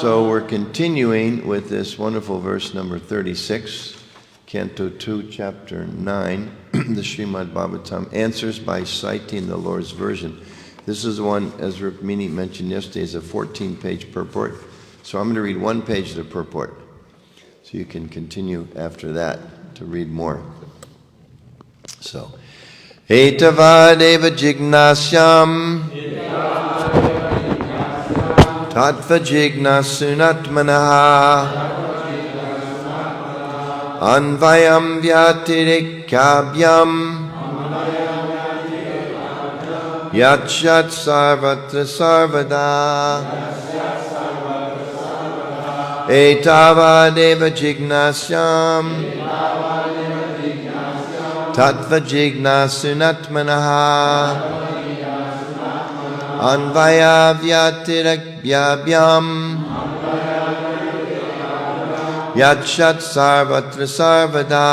So we're continuing with this wonderful verse number 36, Canto 2, Chapter 9, the Srimad-Bhagavatam, answers by citing the Lord's version. This is the one, as Rukmini mentioned yesterday, is a 14-page purport. So I'm going to read one page of the purport. So you can continue after that to read more. So, etāvad jijñāsyaṁ tattva-jijñāsunātmanaḥ anvaya-vyatirekābhyāṁ syāt sarvatra sarvadā etāvad jijñāsyaṁ tattva-jijñāsunātmanaḥ anvaya-vyatirekābhyāṁ syāt sarvatra sarvadā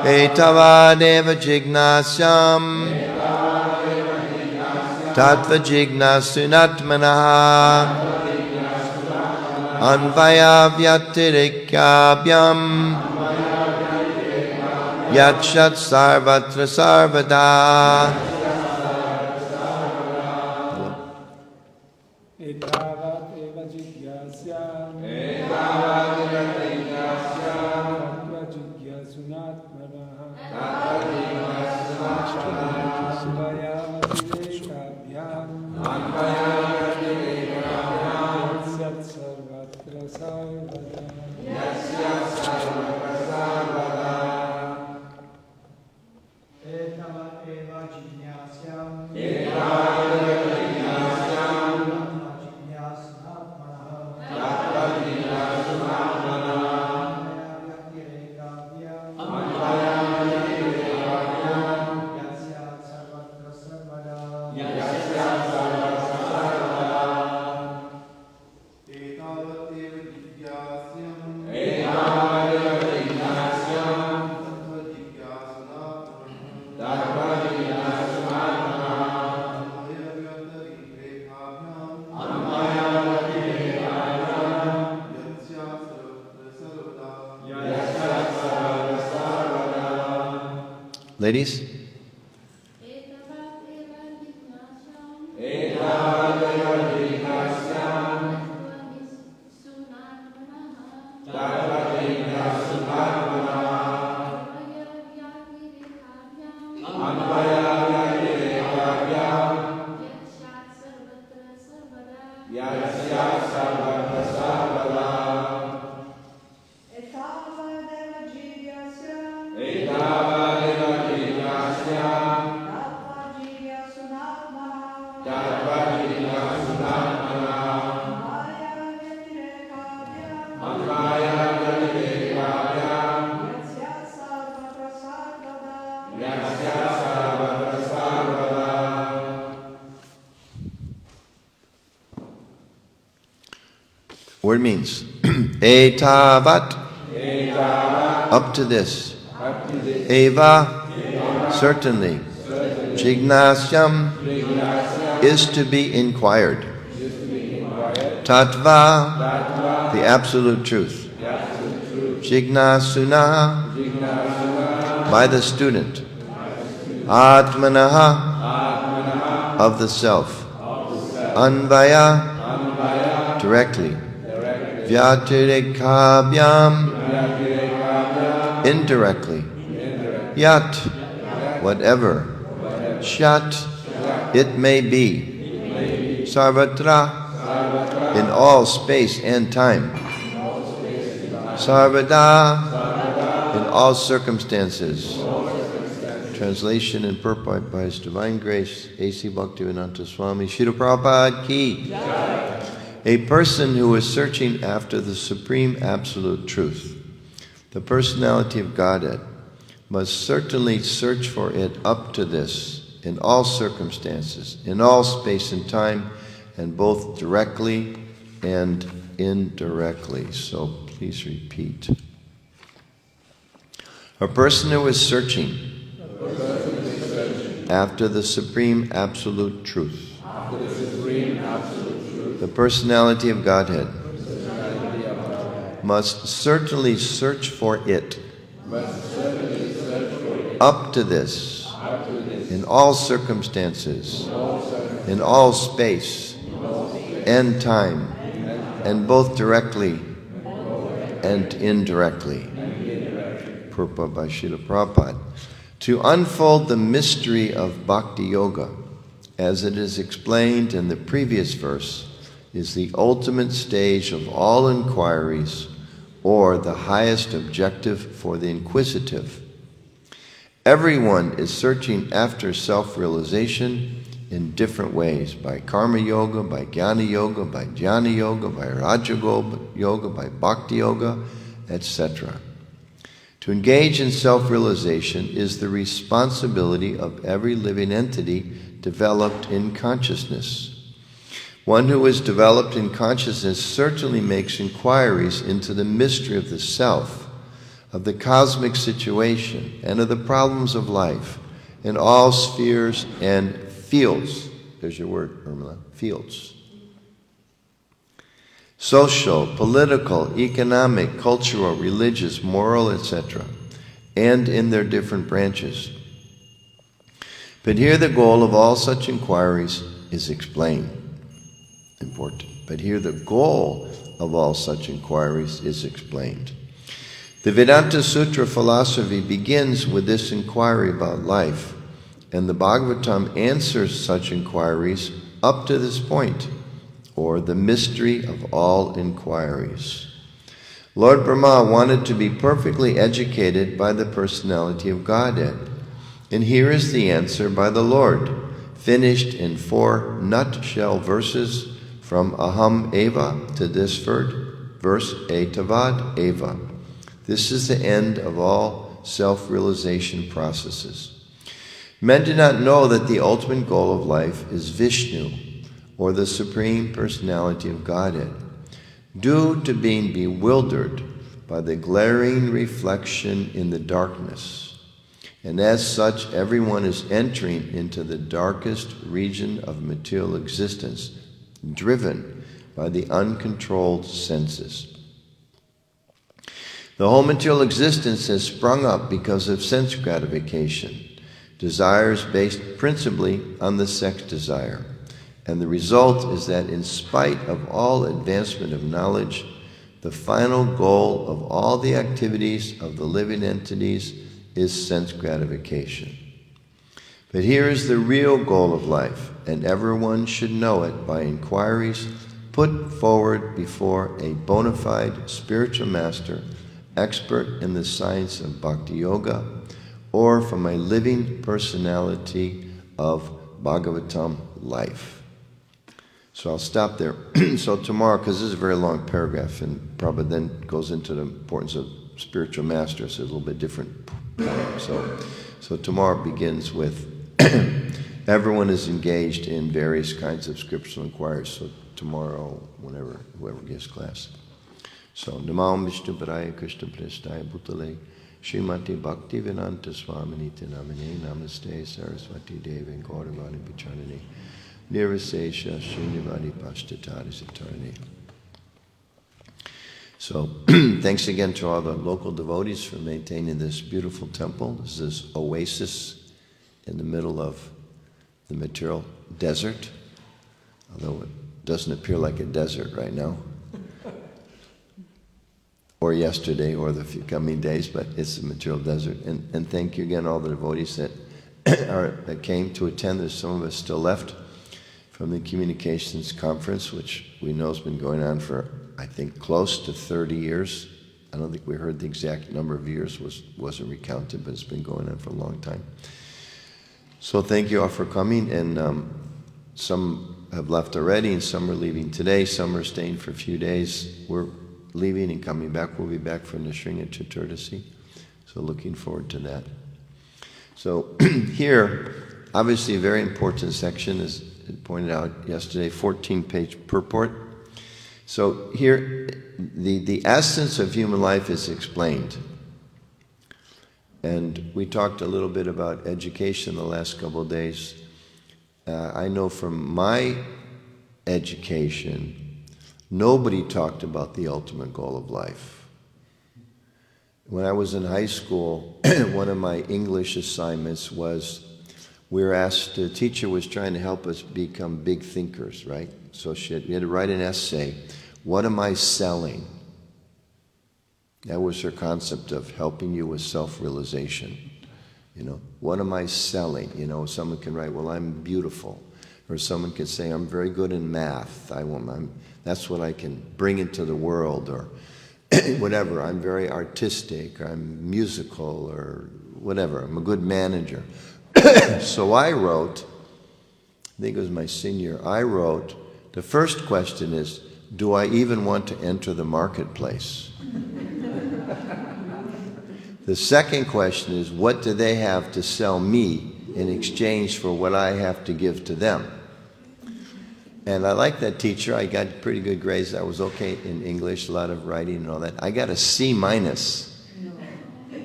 etāvad jijñāsyaṁ tattva-jijñāsunātmanaḥ anvaya-vyatirekābhyāṁ syāt sarvatra sarvadā. Ladies? Word means etāvad, up to this, eva, certainly, jijñāsyaṁ, is to be inquired, tattva, the absolute truth, jijñāsunātmanaḥ, by the student, atmanaḥ, of the self, anvaya, directly, vyatirekābhyāṁ, indirectly, yat, whatever, syāt, it may be, sarvatra, in all space and time, sarvadā, in all circumstances. Translation and purport by His Divine Grace, A.C. Bhaktivedanta Swami Srila Prabhupada ki. A person who is searching after the supreme absolute truth, the personality of Godhead, must certainly search for it up to this, in all circumstances, in all space and time, and both directly and indirectly. So please repeat. A person who is searching after the supreme absolute truth the personality of Godhead must certainly search for it up to this, in all circumstances, in all space and time, and both directly and indirectly. Purport by Srila Prabhupada. To unfold the mystery of bhakti-yoga, as it is explained in the previous verse, is the ultimate stage of all inquiries, or the highest objective for the inquisitive. Everyone is searching after self-realization in different ways, by karma yoga, by jnana yoga, by dhyana yoga, by raja yoga, by bhakti yoga, etc. To engage in self-realization is the responsibility of every living entity developed in consciousness. One who is developed in consciousness certainly makes inquiries into the mystery of the self, of the cosmic situation, and of the problems of life in all spheres and fields. There's your word, Urmila, fields. Social, political, economic, cultural, religious, moral, etc., and in their different branches. But here the goal of all such inquiries is explained. Important. But here the goal of all such inquiries is explained. The Vedanta Sutra philosophy begins with this inquiry about life, and the Bhagavatam answers such inquiries up to this point, or the mystery of all inquiries. Lord Brahma wanted to be perfectly educated by the personality of Godhead, and here is the answer by the Lord, finished in 4 nutshell verses from Aham Eva to this verse etāvad Eva. This is the end of all self-realization processes. Men do not know that the ultimate goal of life is Vishnu, or the Supreme Personality of Godhead, due to being bewildered by the glaring reflection in the darkness. And as such, everyone is entering into the darkest region of material existence, driven by the uncontrolled senses. The whole material existence has sprung up because of sense gratification, desires based principally on the sex desire. And the result is that in spite of all advancement of knowledge, the final goal of all the activities of the living entities is sense gratification. But here is the real goal of life, and everyone should know it by inquiries put forward before a bona fide spiritual master, expert in the science of bhakti-yoga, or from a living personality of Bhagavatam life. So I'll stop there. So tomorrow, because this is a very long paragraph, and Prabhu then goes into the importance of spiritual masters, so it's a little bit different. So tomorrow begins with everyone is engaged in various kinds of scriptural inquiries. So tomorrow, whoever gives class. So Namam Vishnu Paraya Krishna Prestaya Bhutale Srimati Bhakti Vedanta Swaminiti Namine Namaste Saraswati Devi Gauravani Pichanani Nirvasesha Srinivadi Pashtatari Satarani. So thanks again to all the local devotees for maintaining this beautiful temple. This is this oasis in the middle of the material desert, although it doesn't appear like a desert right now, or yesterday, or the few coming days, but it's a material desert. And thank you again all the devotees that came to attend. There's some of us still left from the communications conference, which we know has been going on for, I think, close to 30 years. I don't think we heard the exact number of years, wasn't recounted, but it's been going on for a long time. So thank you all for coming, and some have left already, and some are leaving today, some are staying for a few days. We're leaving and coming back. We'll be back for Nishringa Chaturdasi, so looking forward to that. So here, obviously a very important section, as pointed out yesterday, 14-page purport. So here, the essence of human life is explained. And we talked a little bit about education the last couple of days. I know from my education. Nobody talked about the ultimate goal of life. When I was in high school, one of my English assignments was, we were asked, the teacher was trying to help us become big thinkers, right? So we had to write an essay. What am I selling? That was her concept of helping you with self-realization. You know, what am I selling? You know, someone can write, well, I'm beautiful. Or someone can say, I'm very good in math. That's what I can bring into the world. Or whatever, I'm very artistic, I'm musical, or whatever. I'm a good manager. So I wrote, I think it was my senior, I wrote, the first question is, do I even want to enter the marketplace? The second question is, what do they have to sell me in exchange for what I have to give to them? And I liked that teacher. I got pretty good grades. I was okay in English, a lot of writing and all that. I got a C-.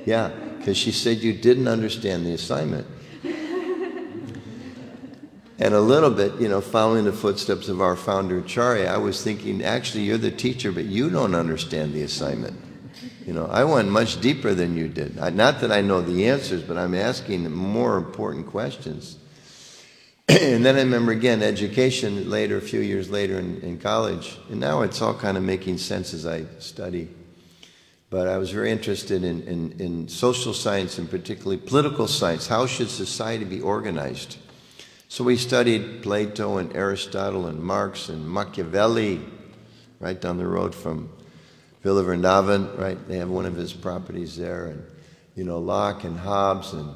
Yeah, because she said you didn't understand the assignment. And a little bit, you know, following the footsteps of our founder, Acharya, I was thinking, actually, you're the teacher, but you don't understand the assignment. You know, I went much deeper than you did. Not that I know the answers, but I'm asking more important questions. And then I remember, again, education later, a few years later in college. And now it's all kind of making sense as I study. But I was very interested in social science, and particularly political science. How should society be organized? So we studied Plato and Aristotle and Marx and Machiavelli, right down the road from Villa Vrindavan, right? They have one of his properties there. And, you know, Locke and Hobbes and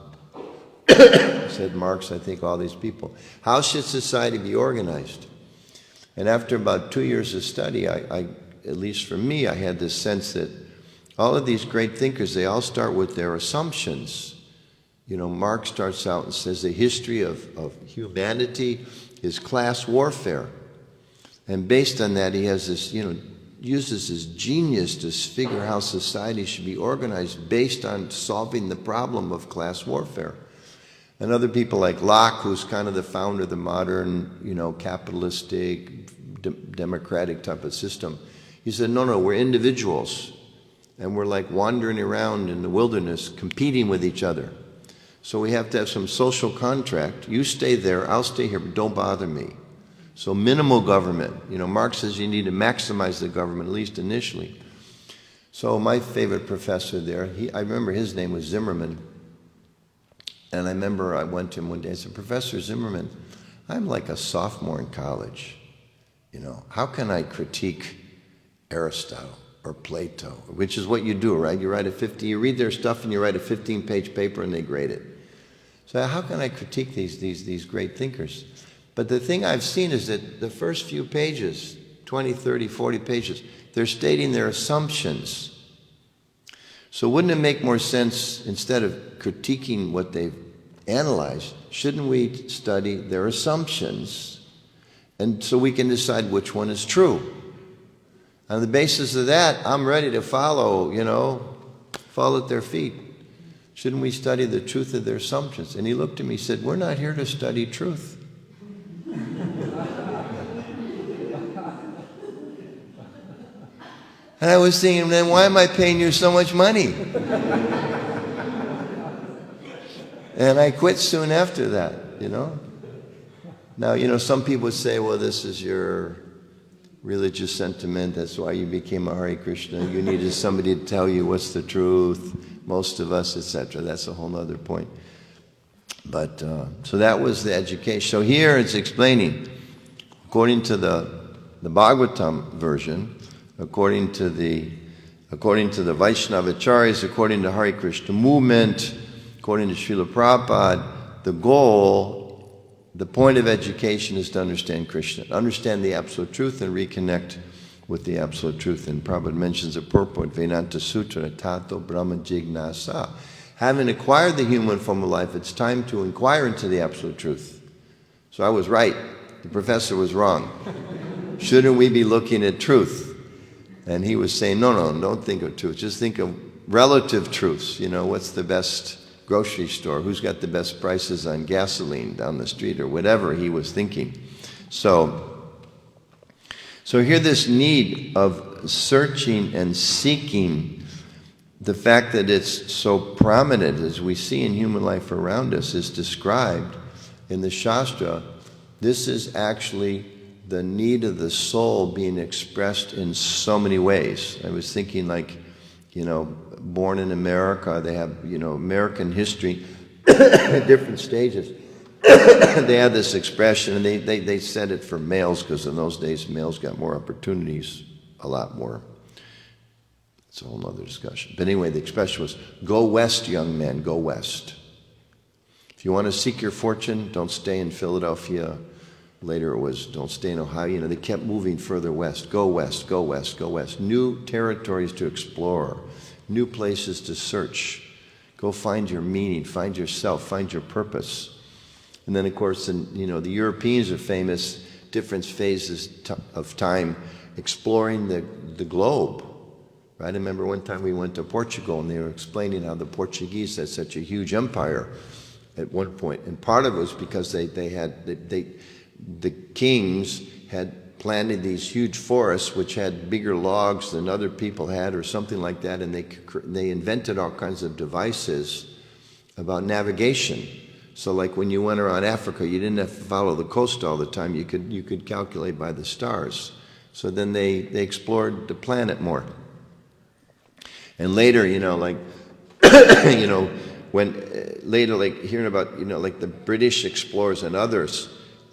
said Marx, I think, all these people. How should society be organized? And after about 2 years of study, I at least for me, I had this sense that all of these great thinkers, they all start with their assumptions. You know, Marx starts out and says the history of humanity is class warfare. And based on that, he has this, you know, uses his genius to figure how society should be organized based on solving the problem of class warfare. And other people like Locke, who's kind of the founder of the modern, you know, capitalistic, democratic type of system, he said, no, we're individuals. And we're like wandering around in the wilderness, competing with each other. So we have to have some social contract. You stay there, I'll stay here, but don't bother me. So minimal government. You know, Marx says you need to maximize the government, at least initially. So my favorite professor there, I remember his name was Zimmerman. And I remember I went to him one day and said, Professor Zimmerman, I'm like a sophomore in college. You know, how can I critique Aristotle or Plato, which is what you do, right? You read their stuff and you write a 15-page paper and they grade it. So how can I critique these great thinkers? But the thing I've seen is that the first few pages, 20, 30, 40 pages, they're stating their assumptions. So wouldn't it make more sense, instead of critiquing what they've analyzed, shouldn't we study their assumptions? And so we can decide which one is true. On the basis of that, I'm ready to follow, you know, fall at their feet. Shouldn't we study the truth of their assumptions? And he looked at me and said, we're not here to study truth. And I was thinking, then why am I paying you so much money? And I quit soon after that, you know. Now, you know, some people would say, well, this is your religious sentiment, that's why you became a Hare Krishna. You needed somebody to tell you what's the truth, most of us, etc. That's a whole other point. But, so that was the education. So here it's explaining, according to the Bhagavatam version, according to the Vaishnava Acharyas, according to Hare Krishna movement, according to Srila Prabhupada, the goal, the point of education is to understand Krishna, understand the Absolute Truth and reconnect with the Absolute Truth. And Prabhupada mentions a purport, Vedanta Sutra, tato brahma jijñāsyaṁ. Having acquired the human form of life, it's time to inquire into the Absolute Truth. So I was right. The professor was wrong. Shouldn't we be looking at truth? And he was saying, no, don't think of truth. Just think of relative truths. You know, what's the best grocery store? Who's got the best prices on gasoline down the street or whatever he was thinking. So So here this need of searching and seeking, the fact that it's so prominent as we see in human life around us is described in the Shastra. This is actually the need of the soul being expressed in so many ways. I was thinking like, born in America, they have, American history at different stages. They have this expression, and they said it for males because in those days males got more opportunities, a lot more. It's a whole other discussion. But anyway, the expression was, go west, young man, go west. If you want to seek your fortune, don't stay in Philadelphia. Later it was, don't stay in Ohio. They kept moving further west. Go west, go west, go west. New territories to explore, new places to search. Go find your meaning, find yourself, find your purpose. And then, of course, the Europeans are famous, different phases of time, exploring the globe. Right? I remember one time we went to Portugal, and they were explaining how the Portuguese had such a huge empire at one point. And part of it was because the kings had planted these huge forests which had bigger logs than other people had or something like that, and they invented all kinds of devices about navigation. So like when you went around Africa, you didn't have to follow the coast all the time. You could calculate by the stars. So then they explored the planet more. And later, when later, like hearing about, like the British explorers and others,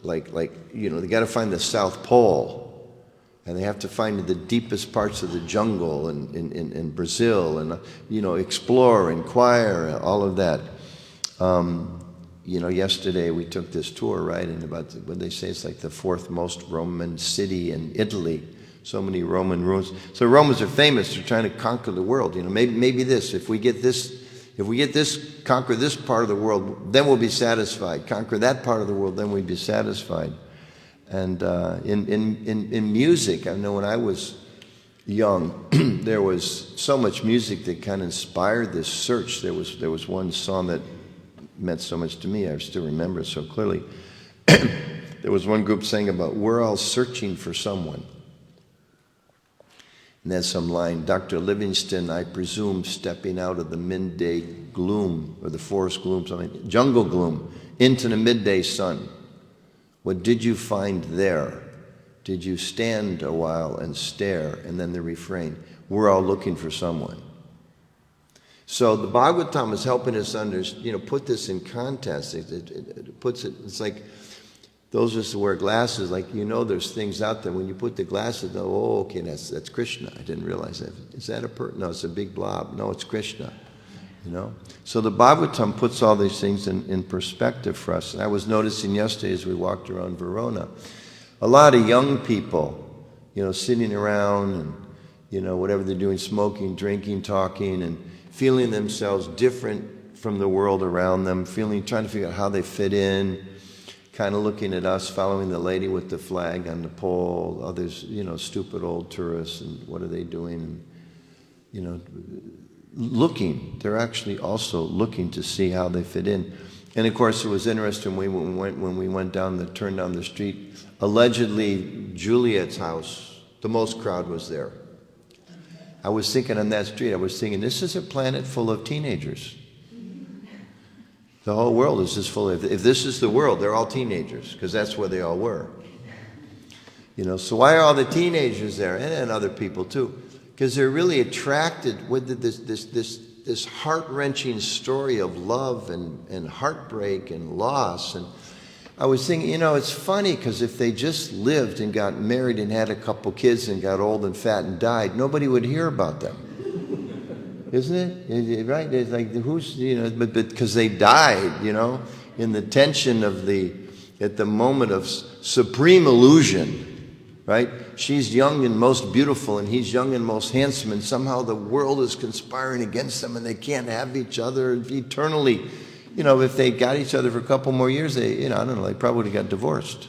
they got to find the South Pole, and they have to find the deepest parts of the jungle in Brazil, and explore, inquire, all of that. Yesterday we took this tour, right, and about what they say it's like the fourth most Roman city in Italy. So many Roman ruins. So Romans are famous. They're trying to conquer the world. Maybe this. If we get this, conquer this part of the world, then we'll be satisfied. Conquer that part of the world, then we'll be satisfied. And in music, I know when I was young, there was so much music that kind of inspired this search. There was one song that meant so much to me. I still remember it so clearly. There was one group saying about, we're all searching for someone. And there's some line, Dr. Livingston, I presume, stepping out of the midday gloom, or the forest gloom, something, jungle gloom, into the midday sun. What did you find there? Did you stand a while and stare? And then the refrain, we're all looking for someone. So the Bhagavatam is helping us put this in context. It puts it, it's like those of us who wear glasses, there's things out there. When you put the glasses, okay, that's Krishna. I didn't realize that. Is that no, it's a big blob. No, it's Krishna. So the Bhagavatam puts all these things in perspective for us. And I was noticing yesterday as we walked around Verona, a lot of young people, sitting around and, whatever they're doing, smoking, drinking, talking, and feeling themselves different from the world around them, trying to figure out how they fit in, kind of looking at us, following the lady with the flag on the pole, others, stupid old tourists, and what are they doing? Looking. They're actually also looking to see how they fit in. And of course, it was interesting when we went turned down the street. Allegedly, Juliet's house, the most crowd was there. I was thinking on that street, this is a planet full of teenagers. The whole world is just full of, if this is the world, they're all teenagers, because that's where they all were. So why are all the teenagers there? And other people too. Because they're really attracted with this heart-wrenching story of love and heartbreak and loss. And I was thinking, it's funny, because if they just lived and got married and had a couple kids and got old and fat and died, nobody would hear about them. Isn't it? Right? It's like, but because they died, in the tension of at the moment of supreme illusion, right? She's young and most beautiful, and he's young and most handsome, and somehow the world is conspiring against them, and they can't have each other eternally. If they got each other for a couple more years, they, I don't know, they probably would have got divorced.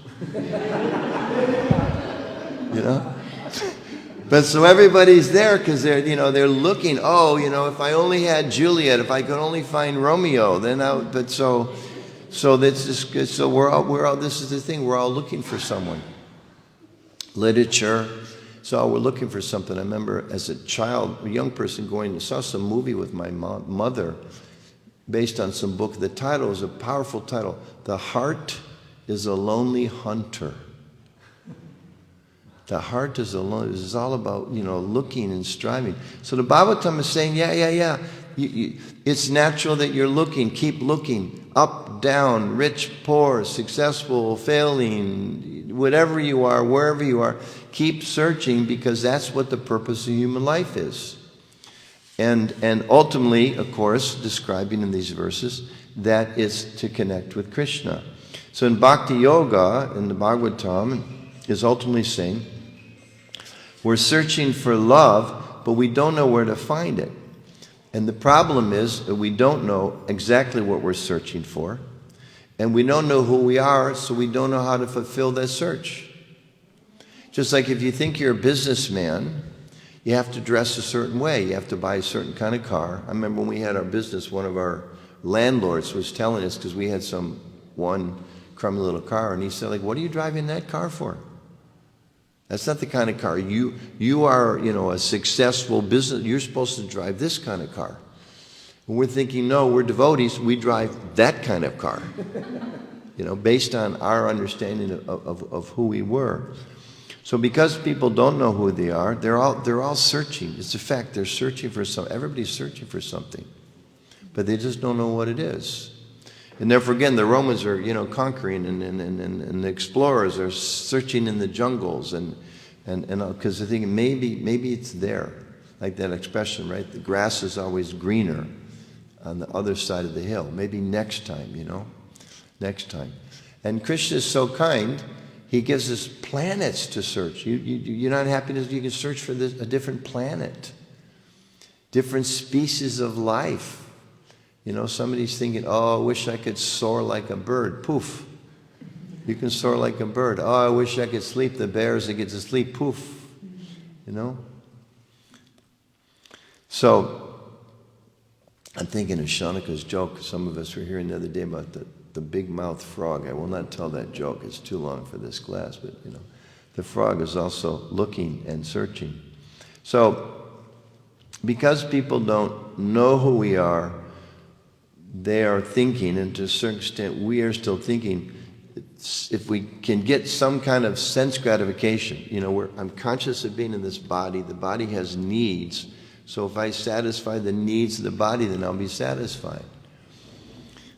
But so everybody's there because they're looking. If I only had Juliet, if I could only find Romeo, then that's just so we're all. This is the thing. We're all looking for someone. Literature, So we're looking for something. I remember as a child, a young person saw some movie with my mother based on some book. The title was a powerful title. The Heart is a Lonely Hunter. The heart is alone. It's all about, looking and striving. So the Bhagavatam is saying, yeah. It's natural that you're looking. Keep looking. Up, down, rich, poor, successful, failing, whatever you are, wherever you are. Keep searching, because that's what the purpose of human life is. And ultimately, of course, describing in these verses, that is to connect with Krishna. So in bhakti-yoga, in the Bhagavatam, is ultimately saying, we're searching for love, but we don't know where to find it. And the problem is that we don't know exactly what we're searching for, and we don't know who we are, so we don't know how to fulfill that search. Just like if you think you're a businessman, you have to dress a certain way. You have to buy a certain kind of car. I remember when we had our business, one of our landlords was telling us, because we had one crummy little car, and he said, what are you driving that car for? That's not the kind of car. You are, a successful business. You're supposed to drive this kind of car. And we're thinking, no, we're devotees. We drive that kind of car. Based on our understanding of who we were. So because people don't know who they are, they're all searching. It's a fact. They're searching for something. Everybody's searching for something, but they just don't know what it is. And therefore, again, the Romans are, conquering, and the explorers are searching in the jungles, and because they're thinking maybe it's there, like that expression, right? The grass is always greener on the other side of the hill. Maybe next time, next time. And Krishna is so kind; he gives us planets to search. You're not happy that you can search for a different planet, different species of life. Somebody's thinking, I wish I could soar like a bird. Poof. You can soar like a bird. I wish I could sleep the bears that get to sleep. Poof. So, I'm thinking of Shaunika's joke. Some of us were hearing the other day about the big-mouthed frog. I will not tell that joke. It's too long for this class. But, the frog is also looking and searching. So, because people don't know who we are, they are thinking, and to a certain extent we are still thinking, if we can get some kind of sense gratification, I'm conscious of being in this body, the body has needs, so if I satisfy the needs of the body, then I'll be satisfied.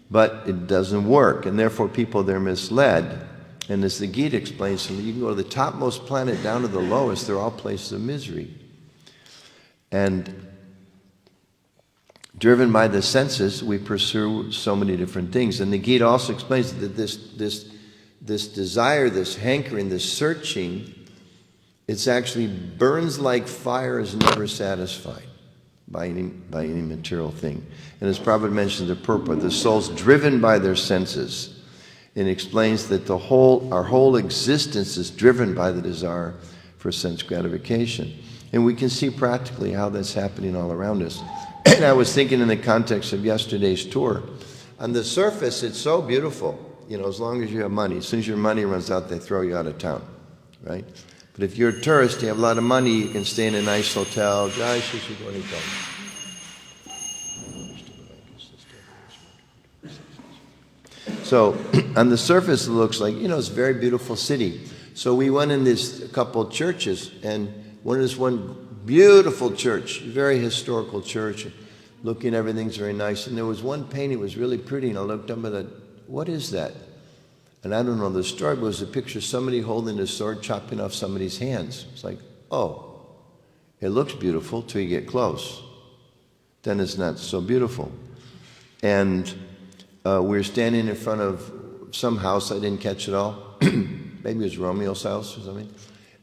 But it doesn't work, and therefore people, they're misled. And as the Gita explains, you can go to the topmost planet down to the lowest, they're all places of misery. And driven by the senses, we pursue so many different things. And the Gita also explains that this desire, this hankering, this searching, it's actually burns like fire, is never satisfied by any material thing. And as Prabhu mentioned, the purport, the soul's driven by their senses. And explains that our whole existence is driven by the desire for sense gratification. And we can see practically how that's happening all around us. And I was thinking in the context of yesterday's tour, on the surface it's so beautiful, as long as you have money. As soon as your money runs out, they throw you out of town, right? But if you're a tourist, you have a lot of money, you can stay in a nice hotel. So on the surface it looks like, it's a very beautiful city. So we went in a couple of churches, and one beautiful church, very historical church, looking, everything's very nice. And there was one painting that was really pretty, and I looked up and I thought, what is that? And I don't know the story, but it was a picture of somebody holding a sword, chopping off somebody's hands. It's like, it looks beautiful till you get close. Then it's not so beautiful. And we were standing in front of some house, I didn't catch it all. Maybe it was Romeo's house or something.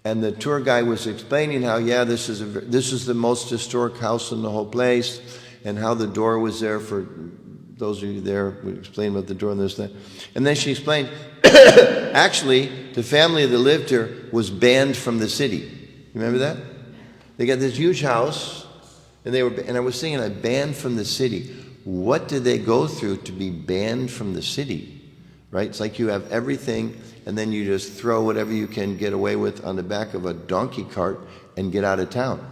And the tour guide was explaining how, this is the most historic house in the whole place, and how the door was there for those of you there. We explained about the door and this, that. And then she explained, actually, the family that lived here was banned from the city. You remember that? They got this huge house, and I was thinking, banned from the city. What did they go through to be banned from the city? right? It's like you have everything, and then you just throw whatever you can get away with on the back of a donkey cart and get out of town,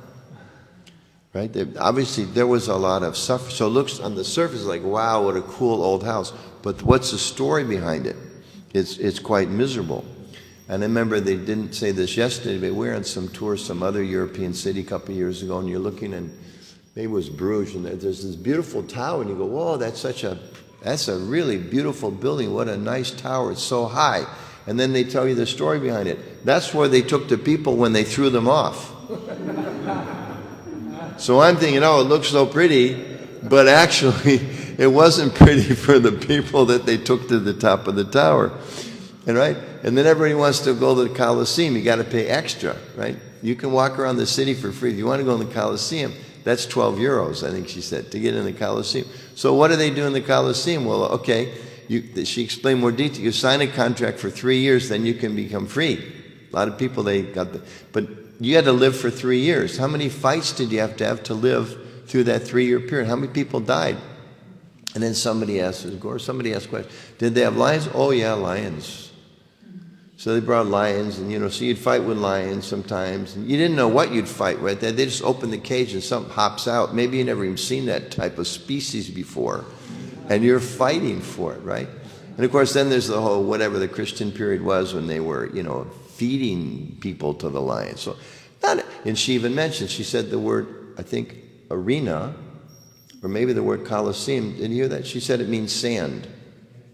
right? Obviously, there was a lot of suffering. So it looks on the surface like, wow, what a cool old house. But what's the story behind it? It's quite miserable. And I remember they didn't say this yesterday, but we were on some tour, some other European city a couple of years ago, and you're looking, and maybe it was Bruges, and there's this beautiful tower, and you go, whoa, that's a really beautiful building. What a nice tower. It's so high. And then they tell you the story behind it. That's where they took the people when they threw them off. So I'm thinking, oh, it looks so pretty, but actually it wasn't pretty for the people that they took to the top of the tower. And right? And then everybody wants to go to the Colosseum. You got to pay extra, right? You can walk around the city for free. If you want to go in the Colosseum, that's 12 euros, I think she said, to get in the Colosseum. So what do they do in the Colosseum? Well, okay, she explained more detail. You sign a contract for 3 years, then you can become free. A lot of people, but you had to live for 3 years. How many fights did you have to live through that 3-year period? How many people died? And then somebody asked a question, did they have lions? Oh yeah, lions. So they brought lions, and so you'd fight with lions sometimes. And you didn't know what you'd fight with. They just open the cage and something hops out. Maybe you never even seen that type of species before. And you're fighting for it, right? And of course, then there's the whole, whatever the Christian period was when they were, feeding people to the lions. So, and she even mentioned, she said the word, I think, arena, or maybe the word Colosseum. Did you hear that? She said it means sand. Did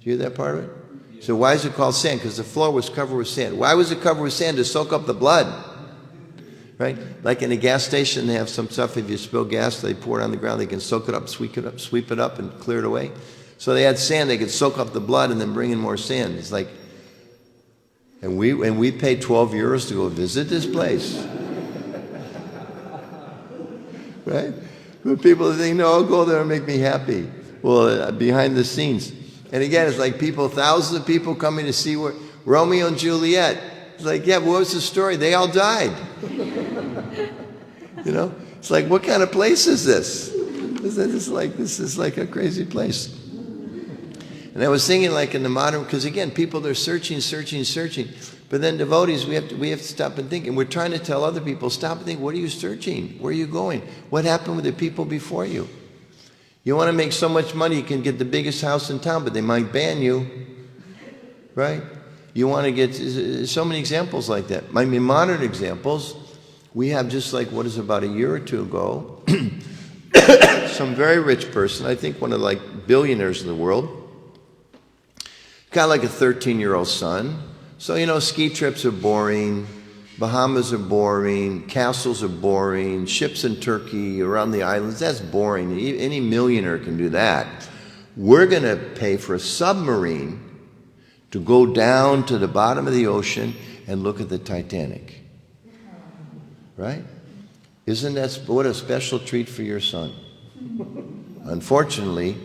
you hear that part of it? So why is it called sand? Because the floor was covered with sand. Why was it covered with sand? To soak up the blood. Right? Like in a gas station, they have some stuff, if you spill gas, they pour it on the ground, they can soak it up, sweep it up, and clear it away. So they had sand, they could soak up the blood and then bring in more sand. It's like, and we paid 12 euros to go visit this place. Right? But people think, no, I'll go there and make me happy. Well, behind the scenes. And again, it's like thousands of people coming to see Romeo and Juliet. It's like, yeah, but what was the story? They all died. It's like, what kind of place is this? This is like a crazy place. And I was thinking, like in the modern, because again, people are searching. But then devotees, we have to stop and think. And we're trying to tell other people, stop and think, what are you searching? Where are you going? What happened with the people before you? You want to make so much money, you can get the biggest house in town, but they might ban you, right? You want to get so many examples like that. I mean, modern examples, we have just like, about a year or two ago, some very rich person, I think one of billionaires in the world, got like a 13-year-old son. So, ski trips are boring. Bahamas are boring, castles are boring, ships in Turkey, around the islands, that's boring. Any millionaire can do that. We're going to pay for a submarine to go down to the bottom of the ocean and look at the Titanic. Right? Isn't that what a special treat for your son? Unfortunately,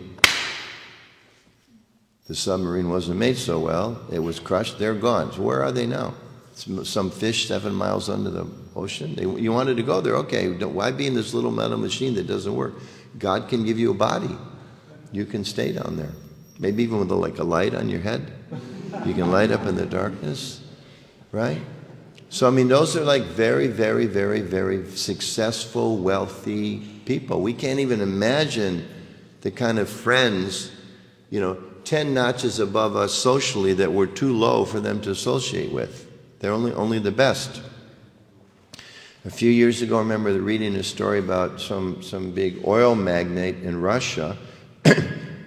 the submarine wasn't made so well. It was crushed. They're gone. So where are they now? Some fish 7 miles under the ocean. You wanted to go there, okay. Why be in this little metal machine that doesn't work? God can give you a body. You can stay down there. Maybe even with a light on your head. You can light up in the darkness, right? So, those are very, very, very, very successful, wealthy people. We can't even imagine the kind of friends, 10 notches above us socially that we're too low for them to associate with. They're only the best. A few years ago, I remember reading a story about some big oil magnate in Russia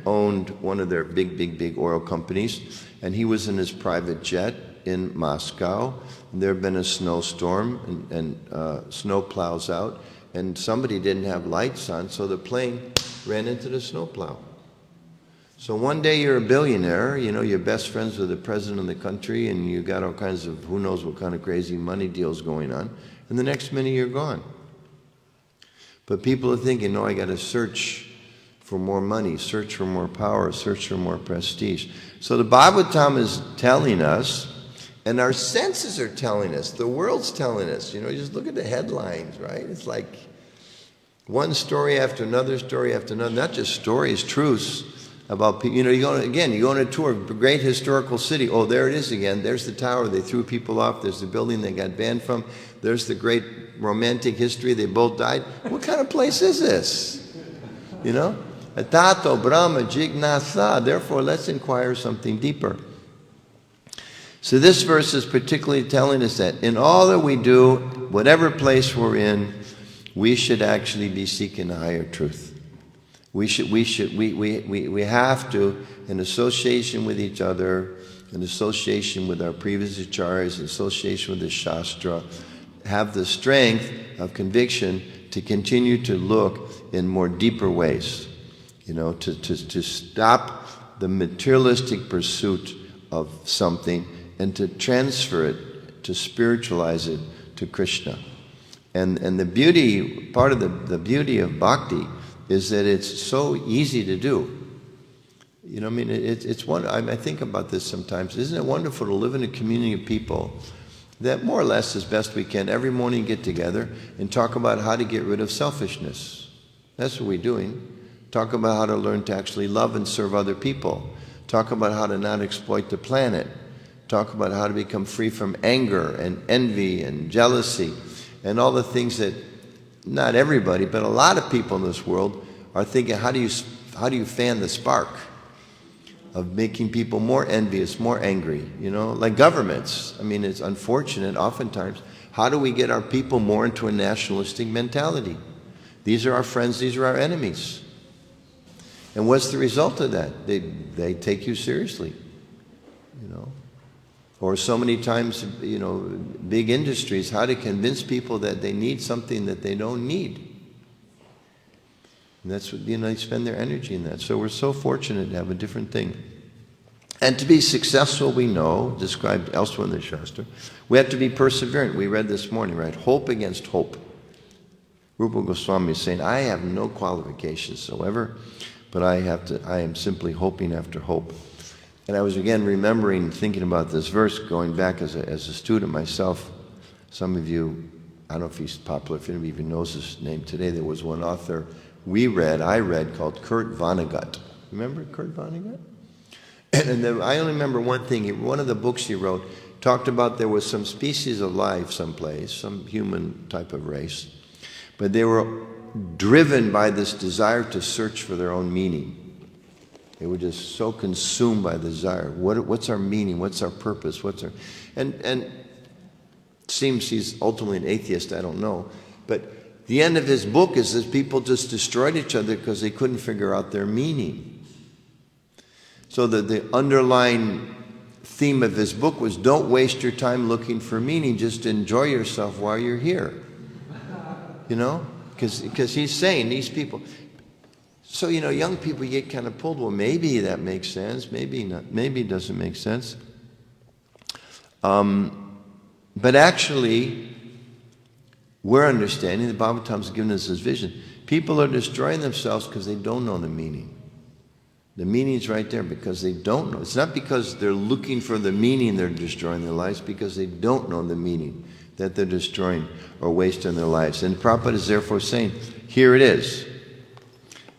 owned one of their big oil companies, and he was in his private jet in Moscow. And there had been a snowstorm and snow plows out, and somebody didn't have lights on, so the plane ran into the snowplow. So one day you're a billionaire, you're best friends with the president of the country, and you got all kinds of who knows what kind of crazy money deals going on, and the next minute you're gone. But people are thinking, no, I got to search for more money, search for more power, search for more prestige. So the Bhagavatam is telling us, and our senses are telling us, the world's telling us, just look at the headlines, right? It's like one story after another story after another, not just stories, truths. about people. You know, you go on a tour of a great historical city. Oh, there it is again. There's the tower they threw people off. There's the building they got banned from. There's the great romantic history. They both died. What kind of place is this? You know? Tato Brahma Jignasa. Therefore, let's inquire something deeper. So this verse is particularly telling us that in all that we do, whatever place we're in, we should actually be seeking a higher truth. We have to, in association with each other, in association with our previous acharyas, in association with the Shastra, have the strength of conviction to continue to look in more deeper ways. You know, to stop the materialistic pursuit of something and to transfer it, to spiritualize it to Krishna. And the beauty, part of the beauty of bhakti is that it's so easy to do. You know, I mean, it's one. I think about this sometimes. Isn't it wonderful to live in a community of people that more or less, as best we can, every morning get together and talk about how to get rid of selfishness. That's what we're doing. Talk about how to learn to actually love and serve other people. Talk about how to not exploit the planet. Talk about how to become free from anger and envy and jealousy and all the things that not everybody, but a lot of people in this world are thinking, how do you fan the spark of making people more envious, more angry, you know, like governments. I mean, it's unfortunate oftentimes. How do we get our people more into a nationalistic mentality? These are our friends, these are our enemies. And what's the result of that? They take you seriously, you know. Or so many times, you know, big industries, how to convince people that they need something that they don't need. And that's what, you know, they spend their energy in that. So we're so fortunate to have a different thing. And to be successful, we know, described elsewhere in the Shastra, we have to be perseverant. We read this morning, right? Hope against hope. Rupa Goswami is saying, I have no qualifications whatsoever, but I am simply hoping after hope. And I was again remembering, thinking about this verse, going back as a student myself. Some of you, I don't know if he's popular, if anybody even knows his name today. There was one author I read called Kurt Vonnegut. Remember Kurt Vonnegut? And then I only remember one thing. One of the books he wrote talked about there was some species of life someplace, some human type of race, but they were driven by this desire to search for their own meaning. They were just so consumed by the desire. What's our meaning? What's our purpose? And it seems he's ultimately an atheist, I don't know. But the end of his book is that people just destroyed each other because they couldn't figure out their meaning. So the underlying theme of his book was, don't waste your time looking for meaning, just enjoy yourself while you're here. You know? Because he's saying these people... So, you know, young people get kind of pulled, well, maybe that makes sense, maybe not, maybe it doesn't make sense. But actually, we're understanding, the Bhagavatam's given us this vision. People are destroying themselves because they don't know the meaning. The meaning's right there because they don't know. It's not because they're looking for the meaning they're destroying their lives, because they don't know the meaning that they're destroying or wasting their lives. And Prabhupada is therefore saying, here it is.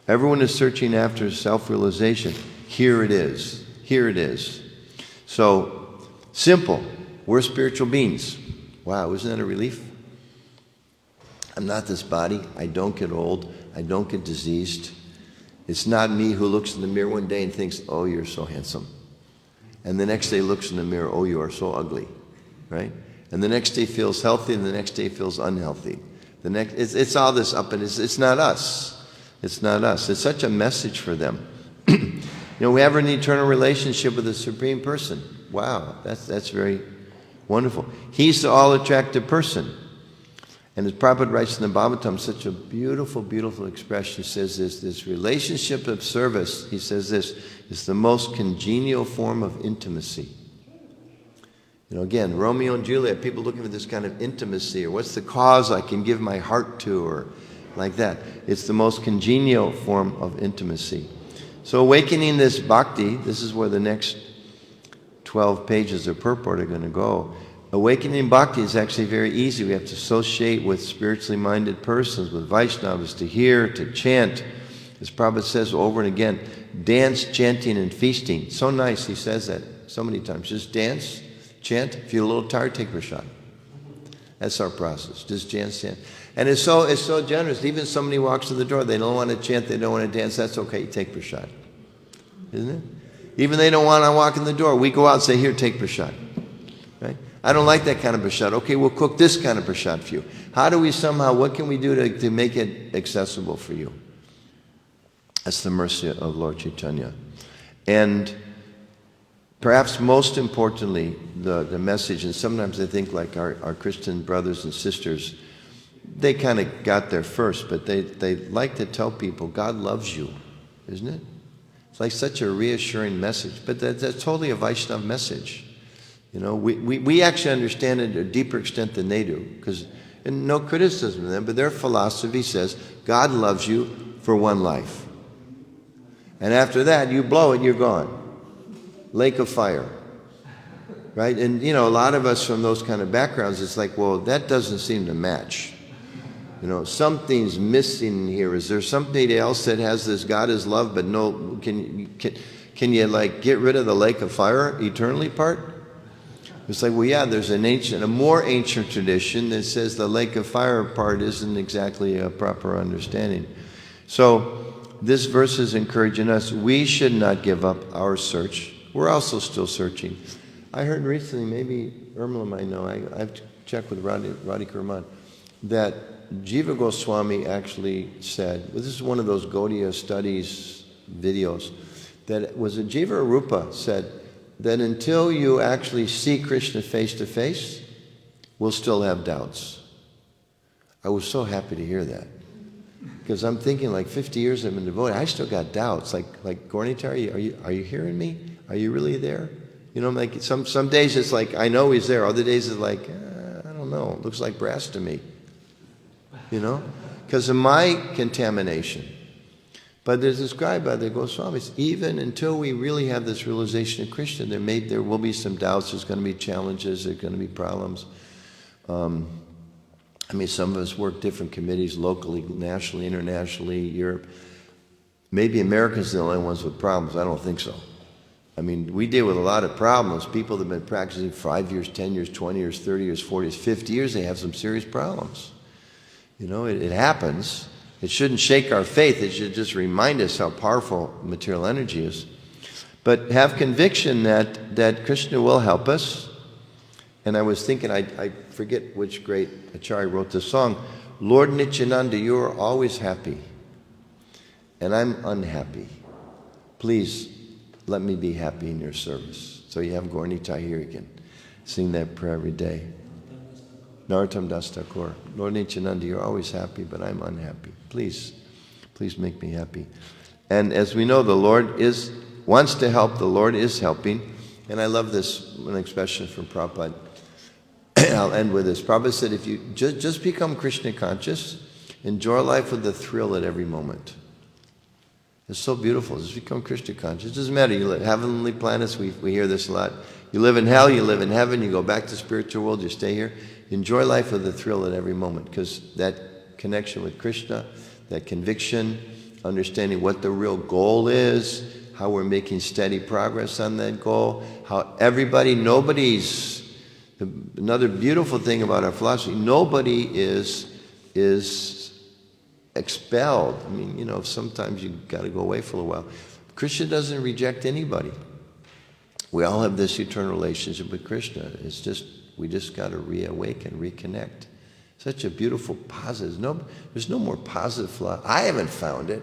Everyone is searching after self-realization. Here it is. Here it is. So, simple. We're spiritual beings. Wow, isn't that a relief? I'm not this body. I don't get old. I don't get diseased. It's not me who looks in the mirror one day and thinks, oh, you're so handsome. And the next day looks in the mirror, oh, you are so ugly. Right? And the next day feels healthy and the next day feels unhealthy. It's all this up and it's not us. It's not us. It's such a message for them. You know, we have an eternal relationship with the Supreme Person. Wow, that's very wonderful. He's the all-attractive person. And as Prabhupada writes in the Bhagavatam, such a beautiful, beautiful expression. He says this relationship of service, he says this, is the most congenial form of intimacy. You know, again, Romeo and Juliet, people looking for this kind of intimacy, or what's the cause I can give my heart to, or like that. It's the most congenial form of intimacy. So awakening this bhakti, this is where the next 12 pages of purport are going to go. Awakening bhakti is actually very easy. We have to associate with spiritually minded persons, with Vaishnavas, to hear, to chant. As Prabhupada says over and again, dance, chanting, and feasting. So nice, he says that so many times. Just dance, chant. If you're a little tired, take prasad. That's our process. Just dance, chant. And it's so generous. Even somebody walks to the door, they don't want to chant, they don't want to dance, that's okay, you take prasad. Isn't it? Even they don't want to walk in the door, we go out and say, here, take prasad. Right? I don't like that kind of prasad. Okay, we'll cook this kind of prasad for you. How do we somehow, what can we do to make it accessible for you? That's the mercy of Lord Chaitanya. And perhaps most importantly, the message, and sometimes I think like our Christian brothers and sisters, they kind of got there first, but they like to tell people, God loves you, isn't it? It's like such a reassuring message, but that's totally a Vaishnava message. You know, we actually understand it to a deeper extent than they do, and no criticism of them, but their philosophy says, God loves you for one life. And after that, you blow it, you're gone. Lake of fire. Right? And, you know, a lot of us from those kind of backgrounds, it's like, well, that doesn't seem to match. You know, something's missing here. Is there something else that has this God is love, but no, can you like get rid of the lake of fire eternally part? It's like, well, yeah, there's a more ancient tradition that says the lake of fire part isn't exactly a proper understanding. So this verse is encouraging us. We should not give up our search. We're also still searching. I heard recently, maybe Irmala might know, I've checked with Radhika Raman, that Jiva Goswami actually said, well, this is one of those Gaudiya studies videos, that it was a Jiva Rupa said that until you actually see Krishna face to face, we'll still have doubts. I was so happy to hear that. Because I'm thinking like 50 years I've been devoted, I still got doubts. Like Gaurnita, are you hearing me? Are you really there? You know, like some days it's like, I know he's there. Other days it's like, I don't know. It looks like brass to me. You know? Because of my contamination. But there's described by the Goswamis, even until we really have this realization of Krishna, there will be some doubts, there's going to be challenges, there's going to be problems. I mean, some of us work different committees, locally, nationally, internationally, Europe. Maybe Americans are the only ones with problems. I don't think so. I mean, we deal with a lot of problems. People that have been practicing 5 years, 10 years, 20 years, 30 years, 40 years, 50 years, they have some serious problems. You know, it happens. It shouldn't shake our faith. It should just remind us how powerful material energy is. But have conviction that Krishna will help us. And I was thinking, I forget which great Acharya wrote this song, Lord Nityananda, you are always happy, and I'm unhappy. Please let me be happy in your service. So you have Gaurnita here again. Sing that prayer every day. Narottam Das Thakur. Lord Nityananda, you're always happy, but I'm unhappy. Please make me happy. And as we know, the Lord wants to help. The Lord is helping. And I love this, an expression from Prabhupada. I'll end with this. Prabhupada said, if you just become Krishna conscious, enjoy life with the thrill at every moment. It's so beautiful. Just become Krishna conscious. It doesn't matter. You live heavenly planets. We hear this a lot. You live in hell. You live in heaven. You go back to the spiritual world. You stay here. Enjoy life with the thrill at every moment, because that connection with Krishna, that conviction, understanding what the real goal is, how we're making steady progress on that goal, how another beautiful thing about our philosophy, nobody is expelled. I mean, you know, sometimes you've got to go away for a while. Krishna doesn't reject anybody. We all have this eternal relationship with Krishna. It's just, we just got to reawaken, reconnect. Such a beautiful, positive, there's no more positive philosophy. I haven't found it.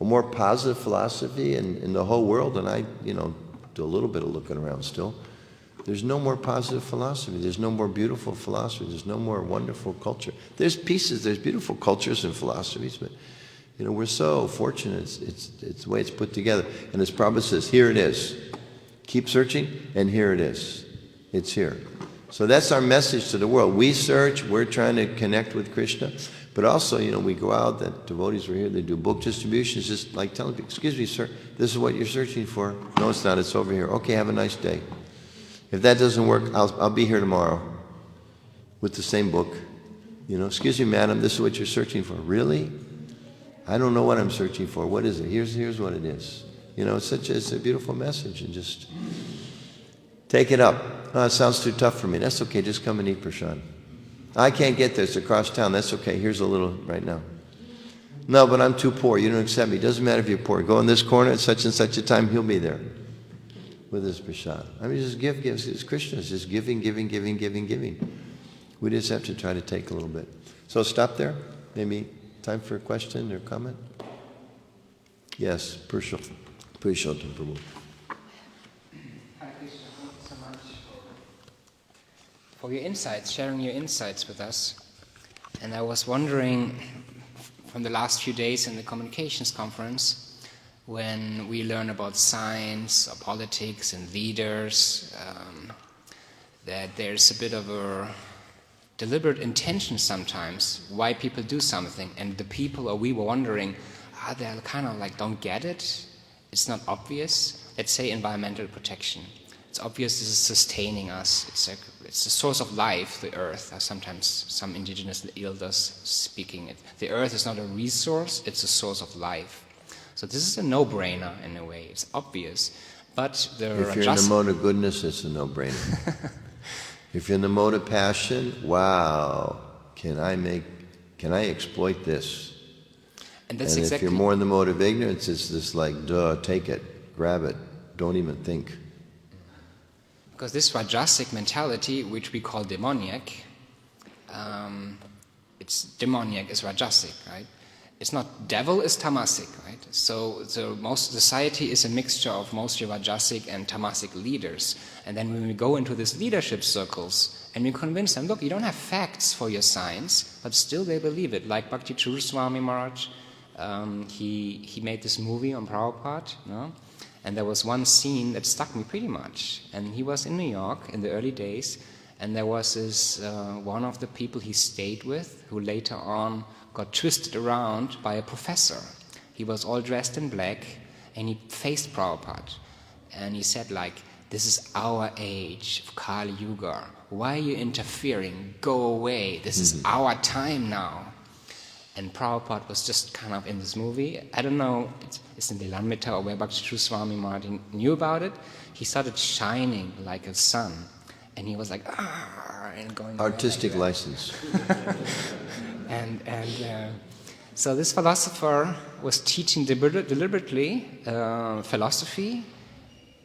A more positive philosophy in the whole world, and I, you know, do a little bit of looking around still. There's no more positive philosophy. There's no more beautiful philosophy. There's no more wonderful culture. There's beautiful cultures and philosophies, but, you know, we're so fortunate. It's the way it's put together. And as Prabhupada says, here it is. Keep searching, and here it is. It's here. So that's our message to the world. We search. We're trying to connect with Krishna. But also, you know, we go out, that devotees were here, they do book distributions, just like telling people, excuse me, sir, this is what you're searching for. No, it's not. It's over here. Okay, have a nice day. If that doesn't work, I'll be here tomorrow with the same book. You know, excuse me, madam, this is what you're searching for. Really? I don't know what I'm searching for. What is it? Here's what it is. You know, it's a beautiful message, and just take it up. Oh, it sounds too tough for me. That's okay, just come and eat prasad. I can't get there, it's across town. That's okay, here's a little right now. No, but I'm too poor, you don't accept me. Doesn't matter if you're poor. Go in this corner at such and such a time, he'll be there with his prasad. I mean, just give. It's Krishna, it's just giving. We just have to try to take a little bit. So stop there. Maybe time for a question or comment? Yes, Purushottam Prabhu. Hare Krishna, thank you so much for your insights, sharing your insights with us. And I was wondering, from the last few days in the communications conference, when we learn about science or politics and leaders, that there's a bit of a deliberate intention sometimes why people do something, and the people or we were wondering, they kind of like don't get it, it's not obvious. Let's say environmental protection. It's obvious this is sustaining us. It's the source of life, the earth, as sometimes some indigenous elders speaking it. The earth is not a resource, it's a source of life. So this is a no-brainer in a way. It's obvious. But if you're in the mode of goodness, it's a no-brainer. If you're in the mode of passion, wow, can I exploit this? And that's and exactly. If you're more in the mode of ignorance, it's just like, duh, take it, grab it, don't even think. Because this Rajasic mentality, which we call demoniac, it's demoniac is Rajasic, right? It's not devil, it's tamasic, right? So most society is a mixture of mostly Rajasic and tamasic leaders. And then when we go into these leadership circles and we convince them, look, you don't have facts for your science, but still they believe it. Like Bhakti Swami Maharaj, he made this movie on Prabhupada, you know? And there was one scene that stuck me pretty much. And he was in New York in the early days, and there was this one of the people he stayed with, who later on got twisted around by a professor. He was all dressed in black, and he faced Prabhupada. And he said, like, this is our age of Kali Yuga. Why are you interfering? Go away. This is our time now. And Prabhupada was just kind of in this movie. I don't know, it's in dell'anno or where Bhakti Swami Maharaj knew about it. He started shining like a sun. And he was like, and going artistic like license. and so this philosopher was teaching deliberately philosophy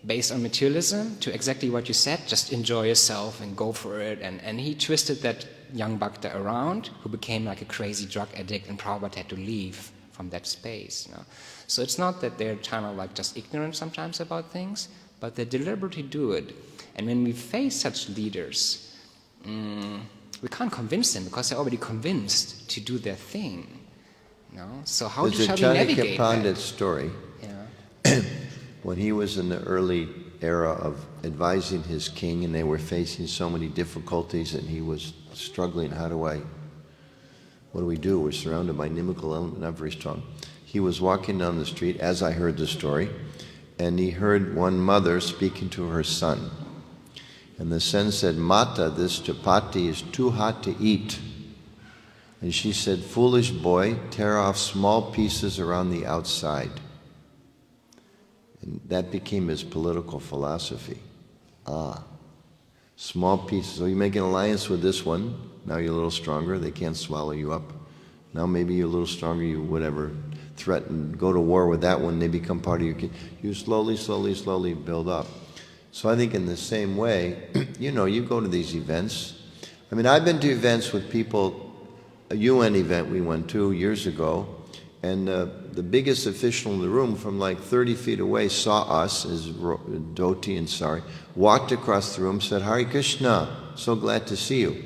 based on materialism to exactly what you said, just enjoy yourself and go for it. And he twisted that young bhakta around, who became like a crazy drug addict, and Prabhupada had to leave from that space. You know? So it's not that they're kind of like just ignorant sometimes about things, but they deliberately do it. And when we face such leaders, we can't convince them because they're already convinced to do their thing. You know? So how shall we navigate that? Pandit's story. Yeah. When he was in the early era of advising his king, and they were facing so many difficulties, and he was struggling, what do we do? We're surrounded by inimical element, not very strong. He was walking down the street, as I heard the story, and he heard one mother speaking to her son. And the son said, "Mata, this chapati is too hot to eat." And she said, "Foolish boy, tear off small pieces around the outside." And that became his political philosophy. Small pieces. So you make an alliance with this one. Now you're a little stronger. They can't swallow you up. Now maybe you're a little stronger. You whatever threaten, go to war with that one. They become part of your kid. You slowly build up. So I think in the same way, you go to these events. I mean, I've been to events with people. A UN event we went to years ago. And the biggest official in the room from like 30 feet away saw us, as Dhoti and Sari, walked across the room, said, "Hare Krishna, so glad to see you."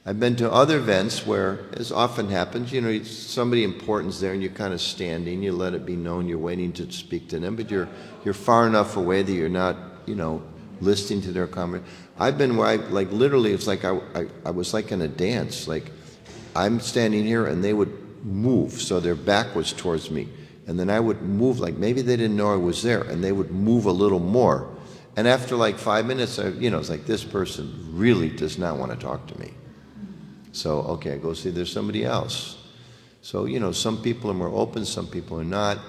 I've been to other events where, as often happens, somebody important's there and you're kind of standing, you let it be known you're waiting to speak to them, but you're far enough away that you're not, listening to their comment. I've been where literally it's like I was like in a dance, like I'm standing here and they would move, so their back was towards me, and then I would move, like maybe they didn't know I was there, and they would move a little more, and after like 5 minutes, it's like this person really does not want to talk to me. So okay, I go see there's somebody else. So some people are more open, some people are not.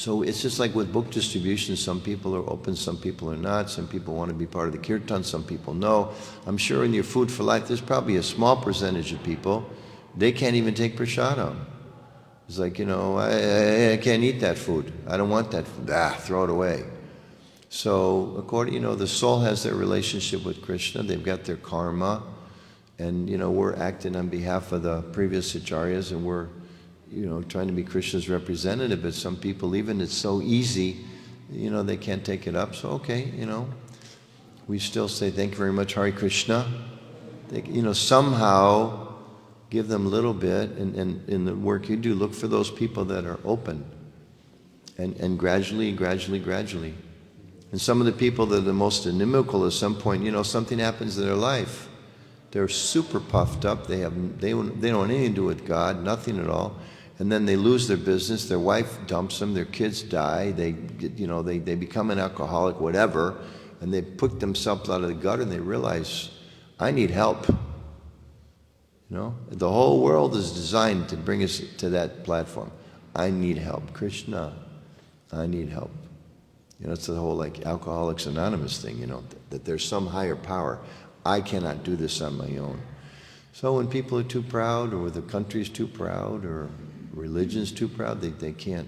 So it's just like with book distribution, some people are open, some people are not, some people want to be part of the kirtan, some people no. I'm sure in your Food for Life, there's probably a small percentage of people, they can't even take prasadam. It's like, I can't eat that food. I don't want that food. Throw it away. So according, the soul has their relationship with Krishna, they've got their karma, and, we're acting on behalf of the previous acharyas, and we're trying to be Krishna's representative, but some people, even it's so easy, they can't take it up. So, okay, we still say, thank you very much, Hare Krishna. Somehow give them a little bit, and in the work you do, look for those people that are open, and gradually. And some of the people that are the most inimical at some point, something happens in their life. They're super puffed up, they don't have anything to do with God, nothing at all. And then they lose their business, their wife dumps them, their kids die, they become an alcoholic, whatever, and they put themselves out of the gutter and they realize, I need help. The whole world is designed to bring us to that platform. I need help. Krishna, I need help. It's the whole Alcoholics Anonymous thing, that there's some higher power. I cannot do this on my own. So when people are too proud, or the country's too proud, or religion's too proud, they can't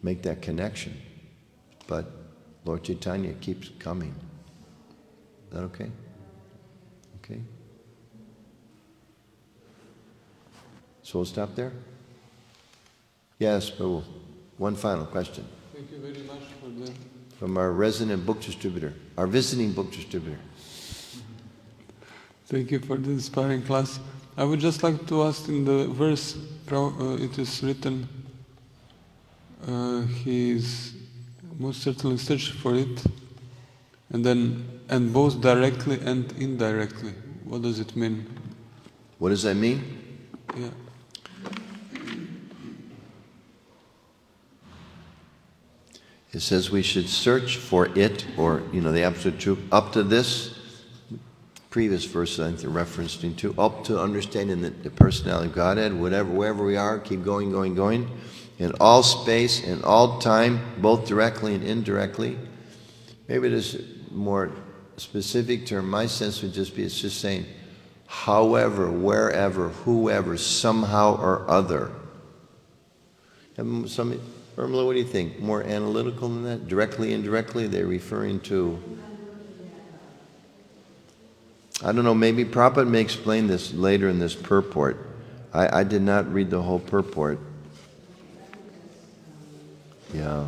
make that connection. But Lord Chaitanya keeps coming. Is that okay? Okay. So we'll stop there? Yes, Prabhu. One final question. Thank you very much for that. From our resident book distributor, our visiting book distributor. Thank you for the inspiring class. I would just like to ask, in the verse, it is written, he is most certainly searched for it, and both directly and indirectly. What does it mean? What does that mean? Yeah. It says we should search for it, or, the absolute truth, up to this previous verse I think they're referencing to, up to understanding the personality of Godhead, wherever we are, keep going, in all space, in all time, both directly and indirectly. Maybe there's a more specific term. My sense would just be, it's just saying, however, wherever, whoever, somehow or other. And Irmela, what do you think? More analytical than that? Directly, indirectly, they're referring to... I don't know, maybe Prabhupada may explain this later in this purport. I did not read the whole purport. Yeah.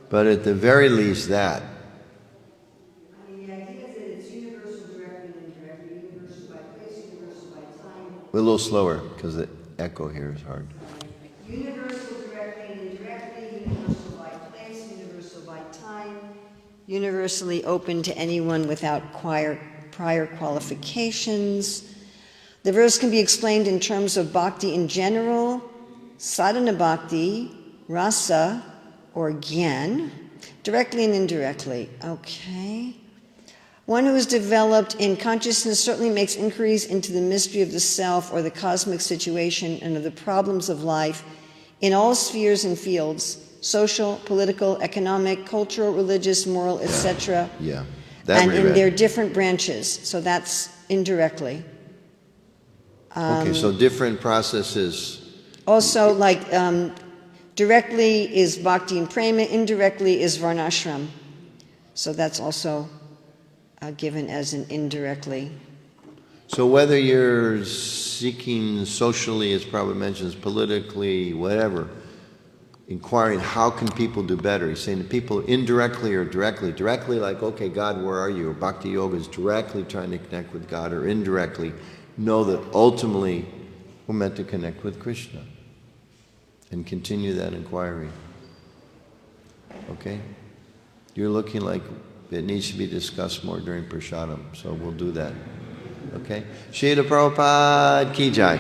But at the very least, that. I mean, the idea is that it's universal directly and indirectly, universal by place, universal by time. A little slower, because the echo here is hard. Universal directly and indirectly, universal by place, universal by time, universally open to anyone without prior qualifications. The verse can be explained in terms of bhakti in general, sadhana bhakti, rasa, or gyan, directly and indirectly. Okay. One who is developed in consciousness certainly makes inquiries into the mystery of the self or the cosmic situation and of the problems of life in all spheres and fields, social, political, economic, cultural, religious, moral, etc. Yeah. And in their different branches. So that's indirectly. Okay, so different processes. Also, directly is bhakti and prema, indirectly is varnashram. So that's also given as an indirectly. So whether you're seeking socially, as Prabhupada mentions, politically, whatever, inquiring how can people do better. He's saying to people indirectly or directly. Directly like, okay, God, where are you? Or bhakti-yoga is directly trying to connect with God, or indirectly know that ultimately we're meant to connect with Krishna and continue that inquiry. Okay? You're looking like it needs to be discussed more during prasadam, so we'll do that. Okay? Srila Prabhupada Ki Jai.